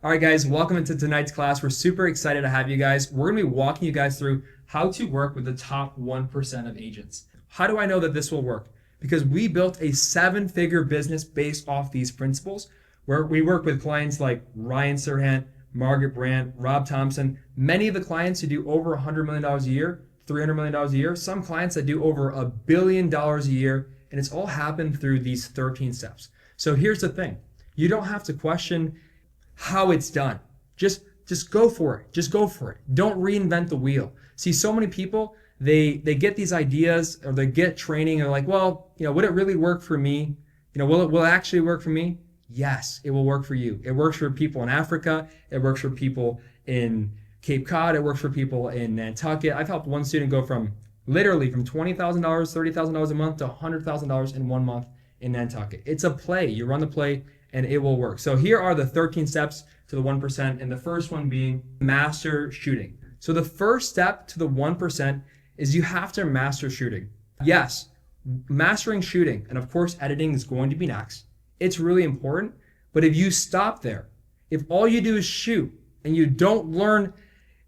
All right, guys, welcome into tonight's class. We're super excited to have you guys. We're going to be walking you guys through how to work with the top 1% of agents. How do I know that this will work? Because we built a 7-figure business based off these principles, where we work with clients like Ryan Serhant, Margaret Brandt, Rob Thompson, many of the clients who do over $100 million a year, $300 million a year, some clients that do over $1 billion a year, and it's all happened through these 13 steps. So here's the thing. You don't have to question how it's done. Just go for it. Just go for it. Don't reinvent the wheel. See, so many people, they get these ideas or they get training and they're like, well, would it really work for me? Will it actually work for me? Yes, it will work for you. It works for people in Africa. It works for people in Cape Cod. It works for people in Nantucket. I've helped one student go from literally from $20,000, $30,000 a month to $100,000 in 1 month in Nantucket. It's a play. You run the play and it will work. So here are the 13 steps to the 1%, and the first one being master shooting. So the first step to the 1% is you have to master shooting. Yes, mastering shooting, and of course editing is going to be next. It's really important, but if you stop there, if all you do is shoot and you don't learn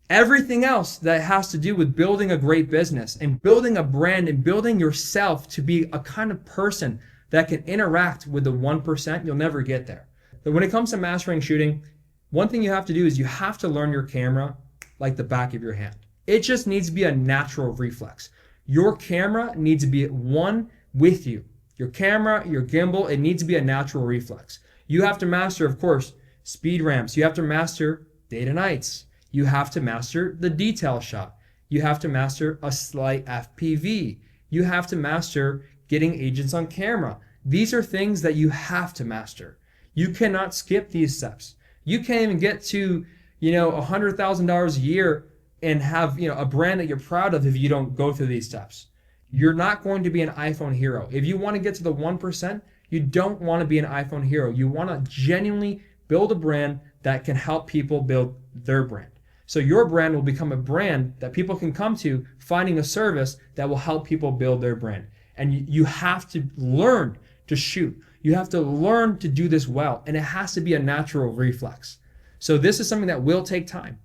everything else that has to do with building a great business and building a brand and building yourself to be a kind of person that can interact with the 1%, you'll never get there. But when it comes to mastering shooting, one thing you have to do is you have to learn your camera like the back of your hand. It just needs to be a natural reflex. Your camera needs to be one with you. Your camera, your gimbal, it needs to be a natural reflex. You have to master, of course, speed ramps. You have to master day to nights. You have to master the detail shot. You have to master a slight FPV. You have to master getting agents on camera. These are things that you have to master. You cannot skip these steps. You can't even get to, $100,000 a year and have, a brand that you're proud of if you don't go through these steps. You're not going to be an iPhone hero. If you want to get to the 1%, you don't want to be an iPhone hero. You want to genuinely build a brand that can help people build their brand. So your brand will become a brand that people can come to, finding a service that will help people build their brand. And you have to learn to shoot. You have to learn to do this well, and it has to be a natural reflex. So this is something that will take time.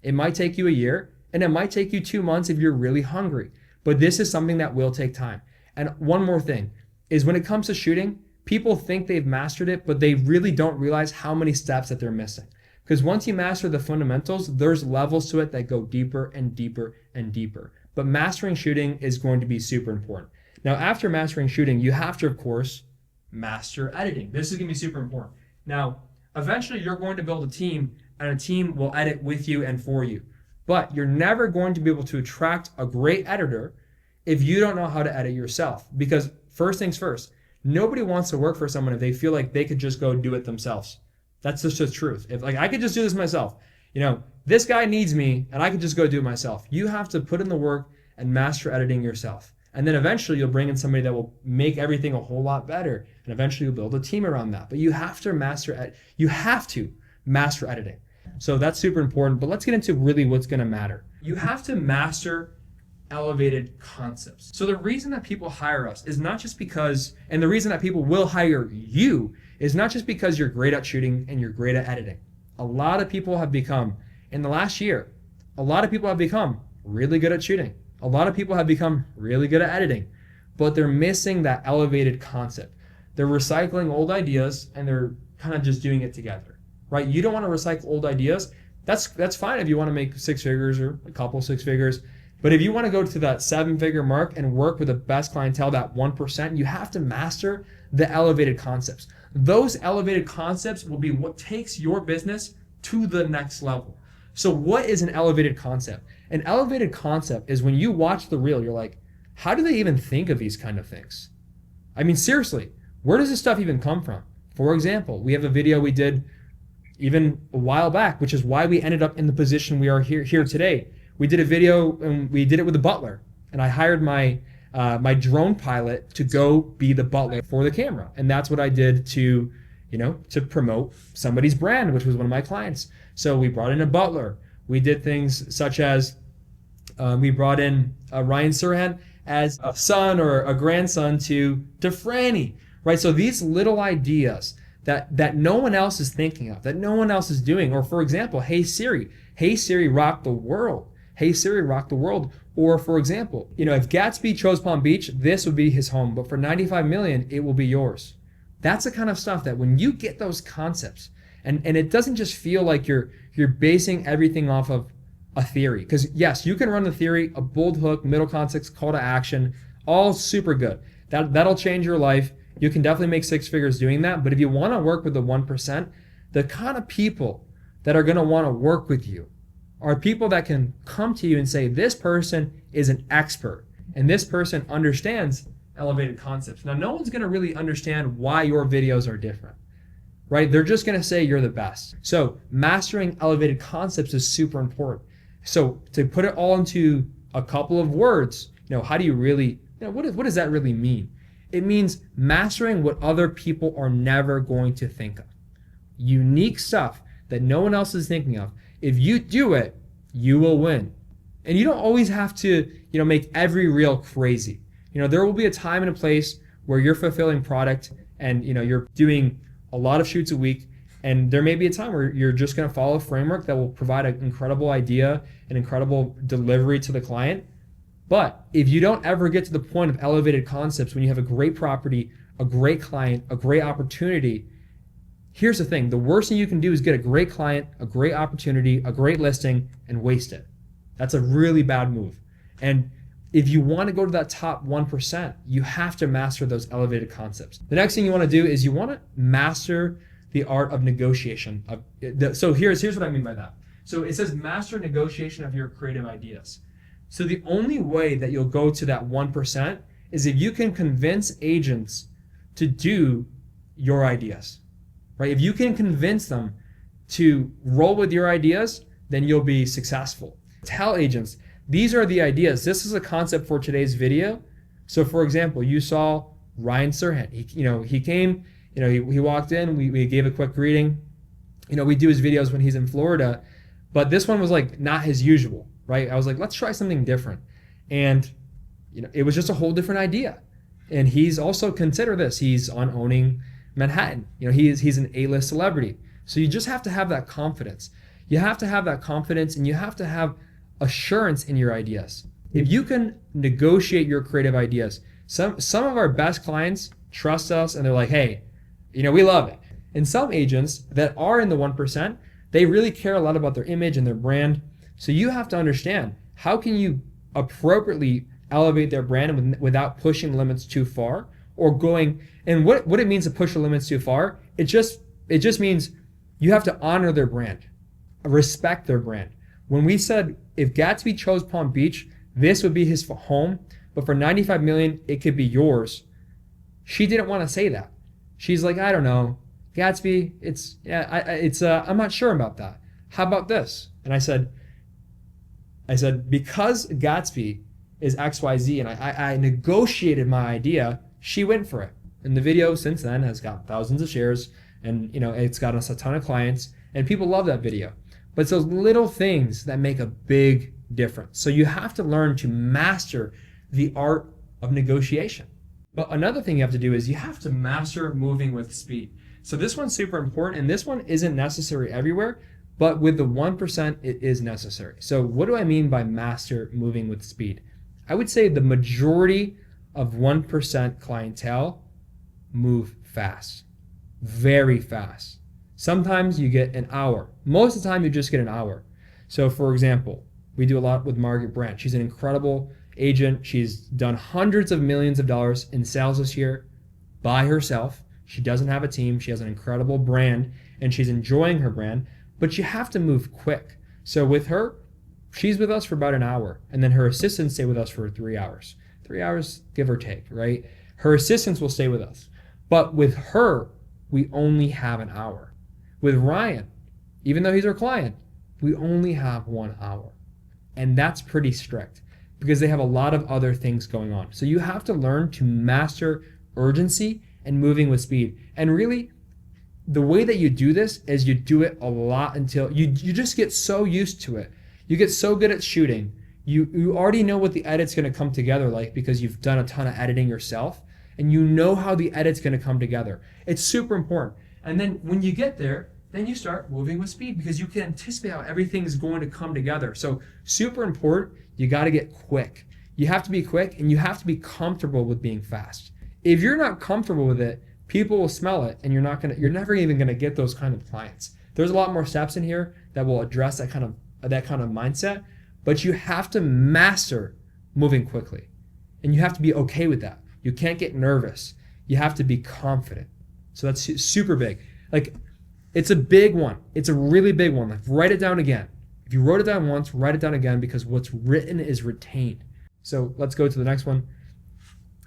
It might take you a year, and it might take you 2 months if you're really hungry. But this is something that will take time. And one more thing is when it comes to shooting, people think they've mastered it, but they really don't realize how many steps that they're missing. Because once you master the fundamentals, there's levels to it that go deeper and deeper and deeper. But mastering shooting is going to be super important. Now, after mastering shooting, you have to, of course, master editing. This is going to be super important. Now, eventually you're going to build a team, and a team will edit with you and for you. But you're never going to be able to attract a great editor if you don't know how to edit yourself. Because first things first, nobody wants to work for someone if they feel like they could just go do it themselves. That's just the truth. If I could just do this myself, this guy needs me and I could just go do it myself. You have to put in the work and master editing yourself. And then eventually you'll bring in somebody that will make everything a whole lot better. And eventually you'll build a team around that. But you have to master editing. So that's super important. But let's get into really what's going to matter. You have to master elevated concepts. So the reason that people hire us is not just because, and the reason that people will hire you is not just because you're great at shooting and you're great at editing. A lot of people have become, in the last year, really good at shooting. A lot of people have become really good at editing, but they're missing that elevated concept. They're recycling old ideas and they're kind of just doing it together, right? You don't want to recycle old ideas. That's fine if you want to make 6 figures or a couple 6 figures. But if you want to go to that 7-figure mark and work with the best clientele, that 1%, you have to master the elevated concepts. Those elevated concepts will be what takes your business to the next level. So what is an elevated concept? An elevated concept is when you watch the reel, you're like, how do they even think of these kind of things? I mean, seriously, where does this stuff even come from? For example, we have a video we did even a while back, which is why we ended up in the position we are here today. We did a video and we did it with a butler, and I hired my drone pilot to go be the butler for the camera. And that's what I did to promote somebody's brand, which was one of my clients. So we brought in a butler. We did things such as we brought in Ryan Serhant as a son or a grandson to Franny, right? So these little ideas that no one else is thinking of, that no one else is doing. Or for example, hey Siri, rock the world. Hey Siri, rock the world. Or for example, if Gatsby chose Palm Beach, this would be his home, but for 95 million, it will be yours. That's the kind of stuff that when you get those concepts, and it doesn't just feel like you're basing everything off of a theory. Because yes, you can run the theory, a bold hook, middle context, call to action, all super good. That'll change your life. You can definitely make six figures doing that. But if you want to work with the 1%, the kind of people that are going to want to work with you are people that can come to you and say, this person is an expert and this person understands elevated concepts. Now, no one's going to really understand why your videos are different, right? They're just going to say you're the best. So mastering elevated concepts is super important. So to put it all into a couple of words, how do you really, what does that really mean? It means mastering what other people are never going to think of. Unique stuff that no one else is thinking of. If you do it, you will win. And you don't always have to, make every reel crazy. There will be a time and a place where you're fulfilling product and, you're doing a lot of shoots a week. And there may be a time where you're just going to follow a framework that will provide an incredible idea, an incredible delivery to the client. But if you don't ever get to the point of elevated concepts when you have a great property, a great client, a great opportunity, here's the thing. The worst thing you can do is get a great client, a great opportunity, a great listing, and waste it. That's a really bad move. And if you want to go to that top 1%, you have to master those elevated concepts. The next thing you want to do is you want to master the art of negotiation. So here's what I mean by that. So it says master negotiation of your creative ideas. So the only way that you'll go to that 1% is if you can convince agents to do your ideas, right? If you can convince them to roll with your ideas, then you'll be successful. Tell agents, these are the ideas. This is a concept for today's video. So for example, you saw Ryan Serhant. He came, he walked in, we gave a quick greeting. We do his videos when he's in Florida, but this one was like not his usual. Right? I was like, let's try something different. And, it was just a whole different idea. And he's also, consider this, he's on Owning Manhattan. He's an A-list celebrity. So you just have to have that confidence. You have to have that confidence and you have to have assurance in your ideas. If you can negotiate your creative ideas, some of our best clients trust us and they're like, hey, we love it. And some agents that are in the 1%, they really care a lot about their image and their brand. So you have to understand, how can you appropriately elevate their brand without pushing limits too far or going, and what it means to push the limits too far, it just means you have to honor their brand, respect their brand. When we said, if Gatsby chose Palm Beach, this would be his home, but for 95 million, it could be yours. She didn't want to say that. She's like, I don't know, Gatsby, I'm not sure about that. How about this? And I said, because Gatsby is XYZ and I negotiated my idea, she went for it. And the video since then has got thousands of shares and it's got us a ton of clients and people love that video. But it's those little things that make a big difference. So you have to learn to master the art of negotiation. But another thing you have to do is you have to master moving with speed. So this one's super important and this one isn't necessary everywhere. But with the 1%, it is necessary. So what do I mean by master moving with speed? I would say the majority of 1% clientele move fast, very fast. Sometimes you get an hour. Most of the time you just get an hour. So for example, we do a lot with Margaret Brandt. She's an incredible agent. She's done hundreds of millions of dollars in sales this year by herself. She doesn't have a team. She has an incredible brand and she's enjoying her brand. But you have to move quick. So with her, she's with us for about an hour, and then her assistants stay with us for 3 hours. 3 hours, give or take, right? Her assistants will stay with us. But with her, we only have an hour. With Ryan, even though he's our client, we only have 1 hour. And that's pretty strict because they have a lot of other things going on. So you have to learn to master urgency and moving with speed. And really, the way that you do this is you do it a lot until you just get so used to it. You get so good at shooting. You already know what the edit's going to come together like because you've done a ton of editing yourself and you know how the edit's going to come together. It's super important. And then when you get there, then you start moving with speed because you can anticipate how everything's going to come together. So super important, you got to get quick. You have to be quick and you have to be comfortable with being fast. If you're not comfortable with it, people will smell it and you're never even going to get those kind of clients. There's a lot more steps in here that will address that kind of mindset, but you have to master moving quickly. And you have to be okay with that. You can't get nervous. You have to be confident. So that's super big. Like, it's a big one. It's a really big one. Like, write it down again. If you wrote it down once, write it down again, because what's written is retained. So let's go to the next one.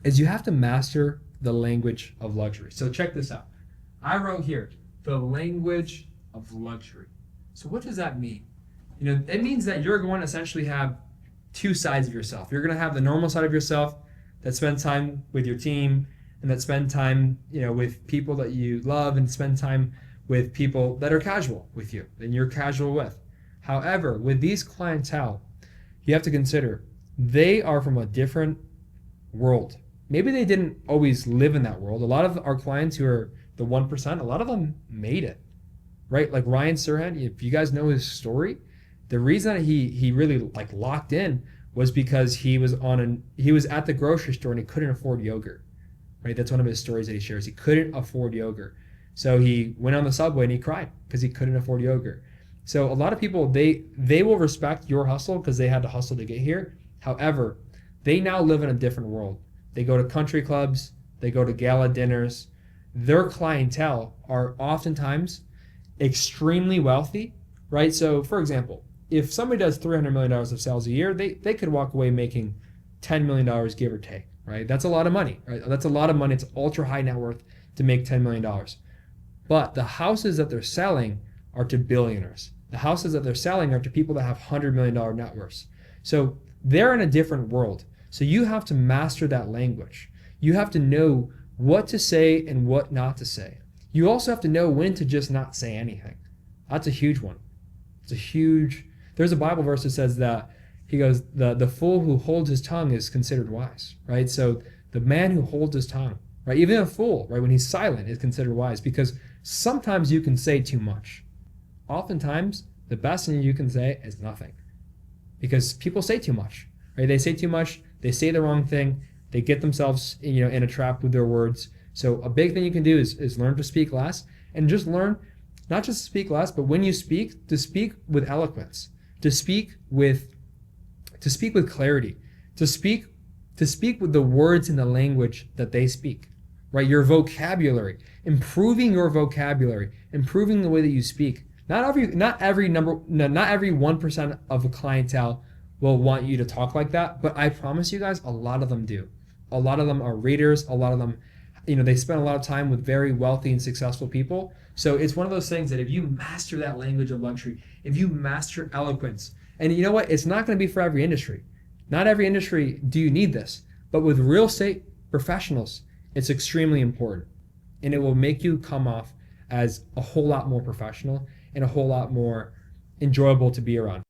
Is you have to master the language of luxury. So check this out. I wrote here, the language of luxury. So what does that mean? It means that you're going to essentially have two sides of yourself. You're going to have the normal side of yourself that spends time with your team and that spend time, with people that you love, and spend time with people that are casual with you and you're casual with. However, with these clientele, you have to consider they are from a different world. Maybe they didn't always live in that world. A lot of our clients who are the 1%, a lot of them made it, right? Like Ryan Serhant, if you guys know his story, the reason that he really locked in was because he was at the grocery store and he couldn't afford yogurt, right? That's one of his stories that he shares. He couldn't afford yogurt. So he went on the subway and he cried because he couldn't afford yogurt. So a lot of people, they will respect your hustle because they had to hustle to get here. However, they now live in a different world. They go to country clubs, they go to gala dinners. Their clientele are oftentimes extremely wealthy, right? So for example, if somebody does $300 million of sales a year, they could walk away making $10 million, give or take, right? That's a lot of money, right? That's a lot of money. It's ultra high net worth to make $10 million. But the houses that they're selling are to billionaires. The houses that they're selling are to people that have $100 million net worths. So they're in a different world. So you have to master that language. You have to know what to say and what not to say. You also have to know when to just not say anything. That's a huge one. There's a Bible verse that says that, he goes, the fool who holds his tongue is considered wise, right? So the man who holds his tongue, right? Even a fool, right? When he's silent is considered wise, because sometimes you can say too much. Oftentimes, the best thing you can say is nothing, because people say too much, right? They say too much. They say the wrong thing. They get themselves, in a trap with their words. So a big thing you can do is learn to speak less, and just learn not just to speak less, but when you speak, to speak with eloquence, to speak with clarity, to speak with the words in the language that they speak, right? Your vocabulary, improving your vocabulary, improving the way that you speak. Not every 1% of a clientele will want you to talk like that, but I promise you guys, a lot of them do. A lot of them are readers. A lot of them, they spend a lot of time with very wealthy and successful people. So it's one of those things that if you master that language of luxury, if you master eloquence, and you know what, it's not going to be for every industry. Not every industry do you need this, but with real estate professionals, it's extremely important, and it will make you come off as a whole lot more professional and a whole lot more enjoyable to be around.